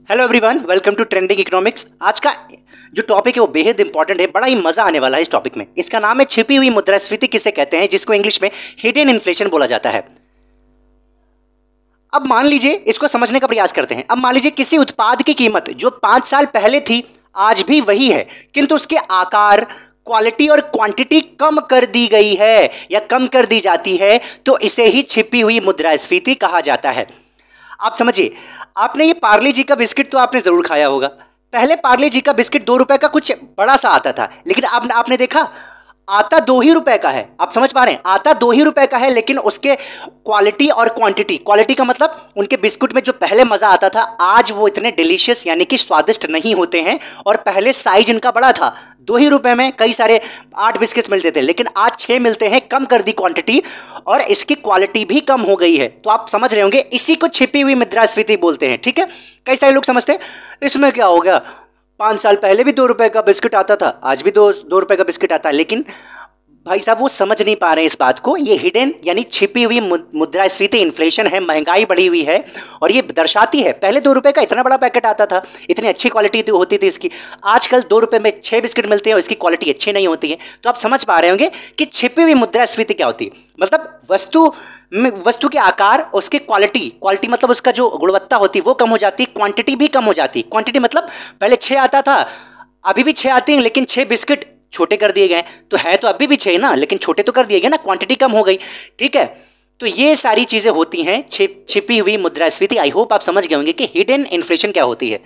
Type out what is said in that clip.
Hello everyone, welcome to trending economics. आज का जो टॉपिक है वो बेहद इंपॉर्टेंट है, बड़ा ही मजा आने वाला है इस टॉपिक में। इसका नाम है छिपी हुई मुद्रास्फीति किसे कहते हैं, जिसको इंग्लिश में हिडन इन्फ्लेशन बोला जाता है। अब मान लीजिए, इसको समझने का प्रयास करते हैं। अब मान लीजिए किसी उत्पाद की कीमत जो 5 साल पहले थी आज भी वही है, किंतु उसके आकार, क्वालिटी और क्वांटिटी कम कर दी गई है या कम कर दी जाती है, तो इसे ही छिपी हुई मुद्रास्फीति कहा जाता है। आप समझिए, आपने ये पार्ले जी का बिस्किट तो आपने जरूर खाया होगा। पहले पार्ले जी का बिस्किट 2 रुपए का कुछ बड़ा सा आता था, लेकिन अब आपने देखा आता 2 ही रुपए का है। आप समझ पा रहे हैं, आता 2 ही रुपए का है, लेकिन उसके क्वालिटी और क्वांटिटी, क्वालिटी का मतलब उनके बिस्कुट में जो पहले मजा आता था आज वो इतने डिलीशियस यानी कि स्वादिष्ट नहीं होते हैं। और पहले साइज इनका बड़ा था, 2 ही रुपए में कई सारे 8 बिस्किट्स मिलते थे, लेकिन आज 6 मिलते हैं, कम कर दी क्वांटिटी और इसकी क्वालिटी भी कम हो गई है। तो आप समझ रहे होंगे, इसी को छिपी हुई मुद्रास्फीति बोलते हैं। ठीक है, कई सारे लोग समझते हैं इसमें क्या हो गया, 5 साल पहले भी 2 रुपए का बिस्किट आता था, आज भी 2 रुपए का बिस्किट आता है। लेकिन भाई साहब वो समझ नहीं पा रहे हैं इस बात को। ये हिडन यानी छिपी हुई मुद्रास्फीति इन्फ्लेशन है, महंगाई बढ़ी हुई है। और ये दर्शाती है, पहले 2 रुपए का इतना बड़ा पैकेट आता था, इतनी अच्छी क्वालिटी होती थी इसकी, आजकल 2 रुपए में 6 बिस्किट मिलते हैं और इसकी क्वालिटी अच्छी नहीं होती है। तो आप समझ पा रहे होंगे कि छिपी हुई मुद्रास्फीति क्या होती है। मतलब वस्तु के आकार, उसकी क्वालिटी मतलब उसका जो गुणवत्ता होती है वो कम हो जाती है, क्वांटिटी भी कम हो जाती है। क्वांटिटी मतलब पहले 6 आता था, अभी भी 6 आते हैं, लेकिन 6 बिस्किट छोटे कर दिए गए। तो है तो अभी भी 6 ना, लेकिन छोटे तो कर दिए गए ना, क्वांटिटी कम हो गई। ठीक है, तो ये सारी चीजें होती हैं छिपी हुई मुद्रास्फीति। आई होप आप समझ गए होंगे कि हिडन इन्फ्लेशन क्या होती है।